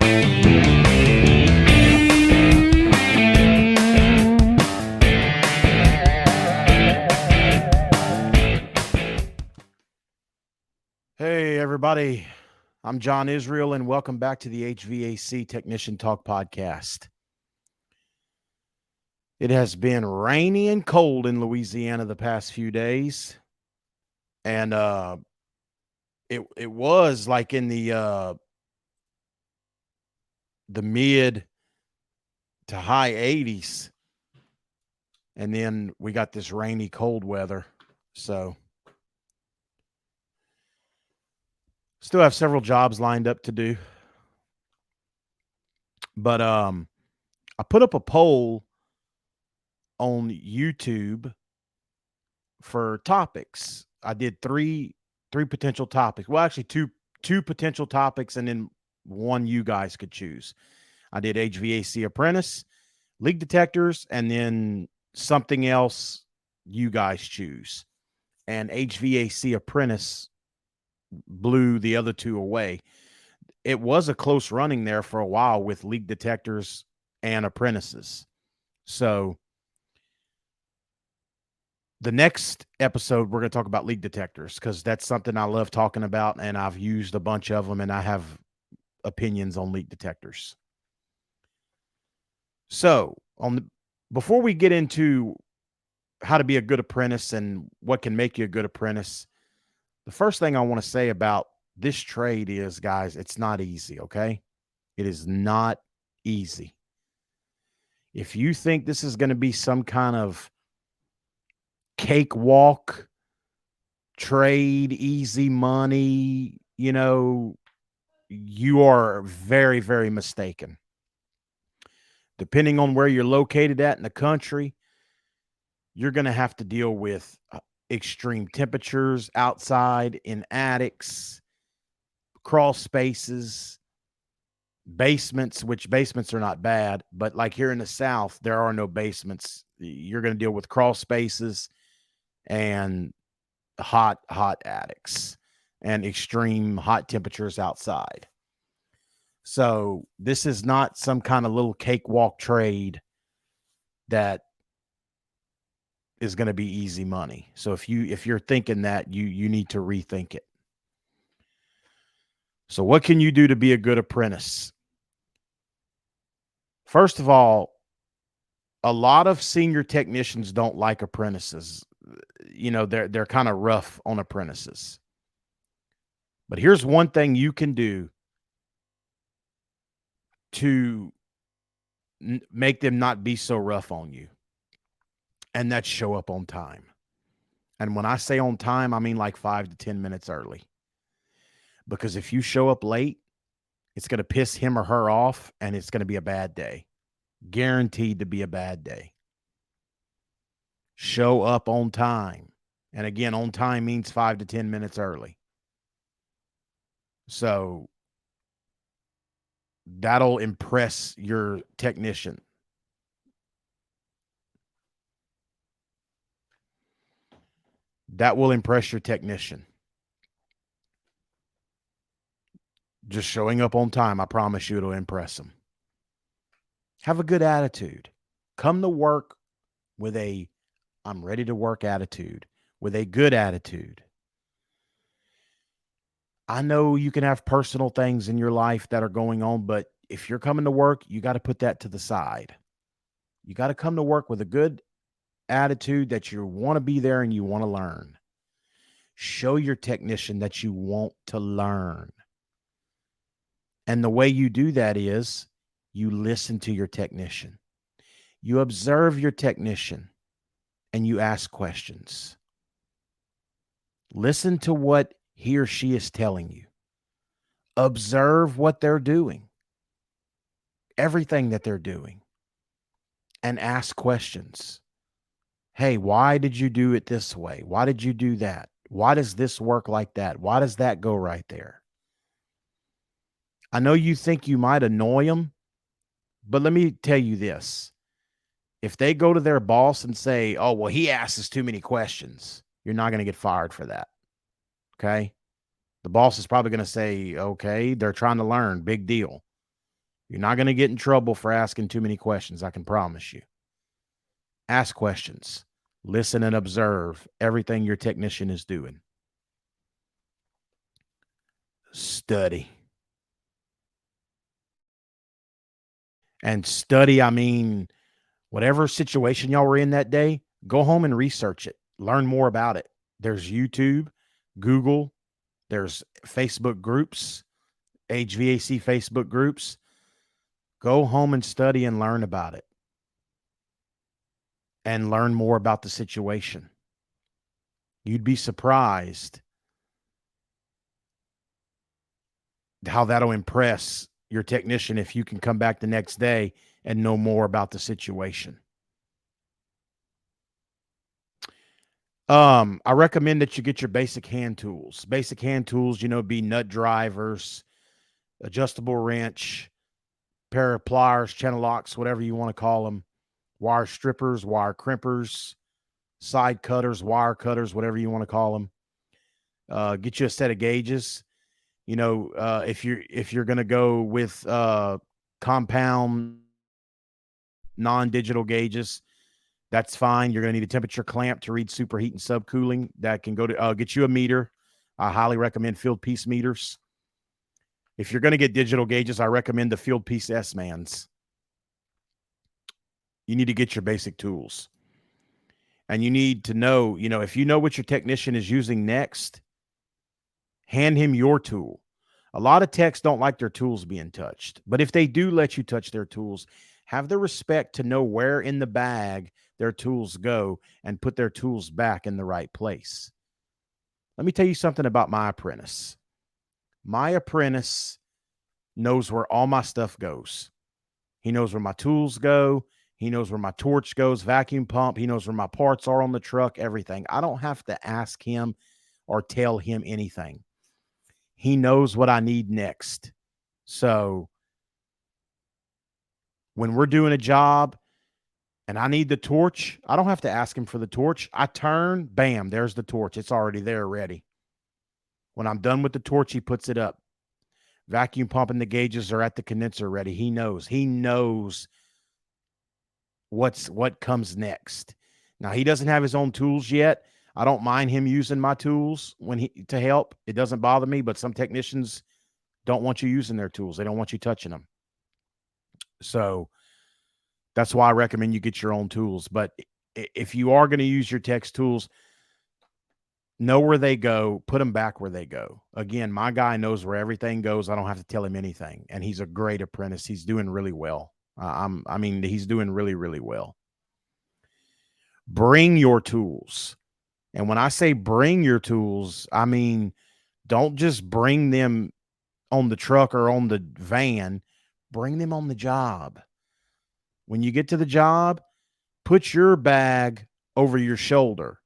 Hey, everybody. I'm John Israel, and welcome back to the HVAC Technician Talk podcast. It has been rainy and cold in Louisiana the past few days, and it was like in the mid to high 80s, and then we got this rainy, cold weather. So still have several jobs lined up to do, but I put up a poll on YouTube for topics. I did three potential topics. Well, actually two potential topics, and then one you guys could choose. I did HVAC Apprentice, leak detectors, and then something else you guys choose. And HVAC Apprentice blew the other two away. It was a close running there for a while with leak detectors and apprentices. So the next episode, we're going to talk about leak detectors because that's something I love talking about, and I've used a bunch of them, and I have opinions on leak detectors. So before we get into how to be a good apprentice and what can make you a good apprentice, the first thing I want to say about this trade is, guys, it's not easy, okay? It is not easy. If you think this is going to be some kind of cakewalk trade, easy money, you are very, very mistaken. Depending on where you're located at in the country, you're going to have to deal with extreme temperatures outside, in attics, crawl spaces, basements, which basements are not bad, but like here in the South, there are no basements. You're going to deal with crawl spaces and hot attics and extreme hot temperatures outside. So this is not some kind of little cakewalk trade that is going to be easy money. So if you're thinking that, you need to rethink it. So what can you do to be a good apprentice? First of all, a lot of senior technicians don't like apprentices. They're kind of rough on apprentices. But here's one thing you can do to make them not be so rough on you, and that's show up on time. And when I say on time, I mean like 5 to 10 minutes early. Because if you show up late, it's going to piss him or her off, and it's going to be a bad day. Guaranteed to be a bad day. Show up on time. And again, on time means 5 to 10 minutes early. So that'll impress your technician. That will impress your technician. Just showing up on time, I promise you it'll impress them. Have a good attitude. Come to work with a I'm ready to work attitude, with a good attitude. I know you can have personal things in your life that are going on, but if you're coming to work, you got to put that to the side. You got to come to work with a good attitude that you want to be there and you want to learn. Show your technician that you want to learn. And the way you do that is you listen to your technician. You observe your technician and you ask questions. Listen to what he or she is telling you. Observe what they're doing, everything that they're doing, and ask questions. Hey, why did you do it this way? Why did you do that? Why does this work like that? Why does that go right there? I know you think you might annoy them, but let me tell you this. If they go to their boss and say, oh, well, he asks us too many questions, you're not going to get fired for that. Okay? The boss is probably going to say, okay, they're trying to learn. Big deal. You're not going to get in trouble for asking too many questions, I can promise you. Ask questions. Listen and observe everything your technician is doing. Study. And study, I mean, whatever situation y'all were in that day, go home and research it. Learn more about it. There's YouTube, Google, there's Facebook groups, HVAC Facebook groups. Go home and study and learn about it. And learn more about the situation. You'd be surprised how that'll impress your technician if you can come back the next day and know more about the situation. I recommend that you get your basic hand tools. Basic hand tools, be nut drivers, adjustable wrench, pair of pliers, channel locks, whatever you want to call them, wire strippers, wire crimpers, side cutters, wire cutters, whatever you want to call them. Get you a set of gauges. If you're going to go with compound non-digital gauges, that's fine. You're going to need a temperature clamp to read superheat and subcooling. That can go to get you a meter. I highly recommend field piece meters. If you're going to get digital gauges, I recommend the field piece S-Mans. You need to get your basic tools. And you need to know, if you know what your technician is using next, hand him your tool. A lot of techs don't like their tools being touched. But if they do let you touch their tools, have the respect to know where in the bag their tools go and put their tools back in the right place. Let me tell you something about my apprentice. My apprentice knows where all my stuff goes. He knows where my tools go. He knows where my torch goes, vacuum pump. He knows where my parts are on the truck, everything. I don't have to ask him or tell him anything. He knows what I need next. So when we're doing a job and I need the torch, I don't have to ask him for the torch. I turn, bam, there's the torch. It's already there, ready. When I'm done with the torch, he puts it up. Vacuum pump and the gauges are at the condenser ready. He knows. He knows what comes next. Now, he doesn't have his own tools yet. I don't mind him using my tools to help. It doesn't bother me, but some technicians don't want you using their tools. They don't want you touching them. So that's why I recommend you get your own tools. But if you are going to use your tech's tools, know where they go, put them back where they go. Again, my guy knows where everything goes. I don't have to tell him anything. And he's a great apprentice. He's doing really well. He's doing really, really well. Bring your tools. And when I say bring your tools, I mean, don't just bring them on the truck or on the van. Bring them on the job. When you get to the job, put your bag over your shoulder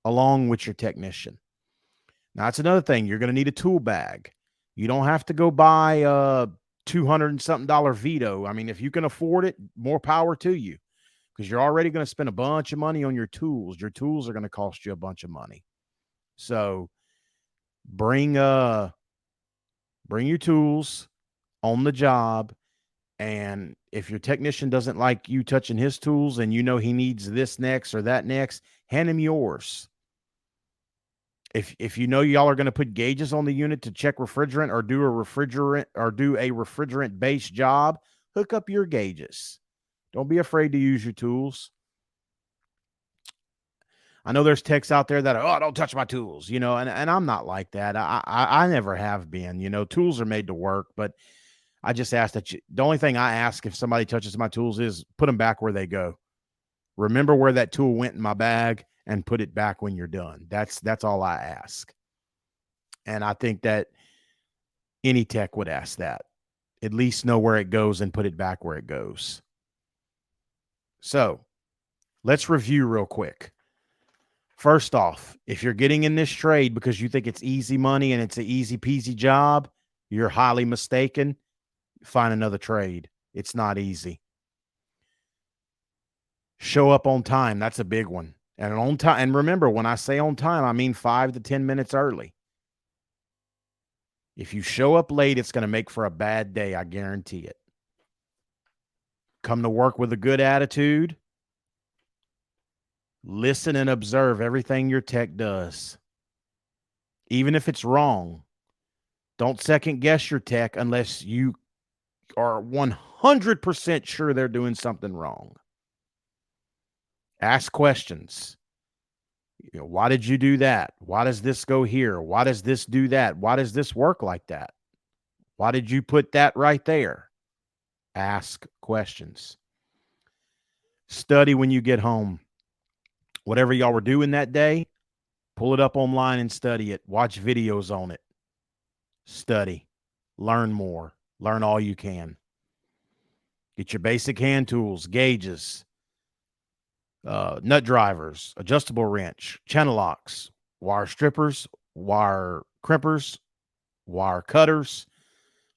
along with your technician. Now, that's another thing. You're going to need a tool bag. You don't have to go buy a $200 and something Vito. I mean, if you can afford it, more power to you, because you're already going to spend a bunch of money on your tools. Your tools are going to cost you a bunch of money. So bring your tools on the job. And if your technician doesn't like you touching his tools and you know he needs this next or that next, hand him yours. If you know y'all are going to put gauges on the unit to check refrigerant or do a refrigerant based job, hook up your gauges. Don't be afraid to use your tools. I know there's techs out there that are, don't touch my tools, and I'm not like that. I never have been. Tools are made to work, but I just ask that the only thing I ask if somebody touches my tools is put them back where they go. Remember where that tool went in my bag and put it back when you're done. That's all I ask. And I think that any tech would ask that. At least know where it goes and put it back where it goes. So let's review real quick. First off, if you're getting in this trade because you think it's easy money and it's an easy peasy job, you're highly mistaken. Find another trade. It's not easy. Show up on time. That's a big one. And on time. And remember, when I say on time, I mean 5 to 10 minutes early. If you show up late, it's going to make for a bad day. I guarantee it. come to work with a good attitude. Listen and observe everything your tech does. Even if it's wrong, don't second guess your tech unless you are 100% sure they're doing something wrong. Ask questions. Why did you do that? Why does this go here? Why does this do that? Why does this work like that? Why did you put that right there? Ask questions. Study when you get home. Whatever y'all were doing that day, pull it up online and study it. Watch videos on it. Study. Learn more. Learn all you can. Get your basic hand tools, gauges, nut drivers, adjustable wrench, channel locks, wire strippers, wire crimpers, wire cutters,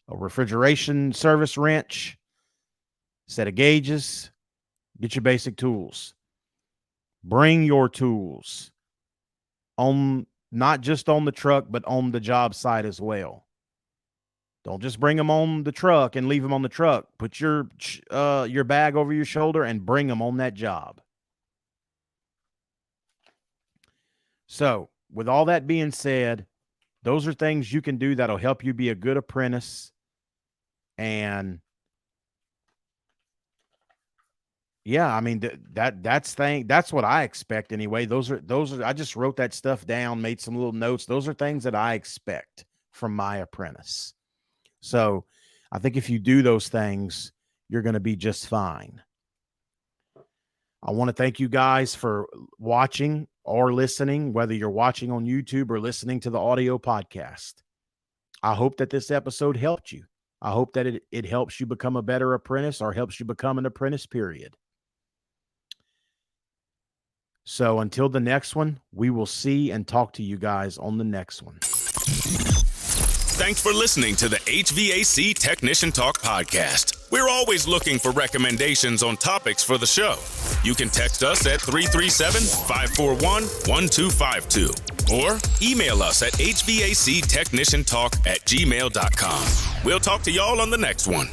a refrigeration service wrench, set of gauges. Get your basic tools. Bring your tools on, not just on the truck, but on the job site as well. Don't just bring them on the truck and leave them on the truck. Put your bag over your shoulder and bring them on that job. So, with all that being said, those are things you can do that'll help you be a good apprentice. And yeah, I mean, that's what I expect anyway. Those are I just wrote that stuff down, made some little notes. Those are things that I expect from my apprentice. So I think if you do those things, you're going to be just fine. I want to thank you guys for watching or listening, whether you're watching on YouTube or listening to the audio podcast. I hope that this episode helped you. I hope that it helps you become a better apprentice or helps you become an apprentice, period. So until the next one, we will see and talk to you guys on the next one. Thanks for listening to the HVAC Technician Talk podcast. We're always looking for recommendations on topics for the show. You can text us at 337-541-1252 or email us at hvactechniciantalk@gmail.com. We'll talk to y'all on the next one.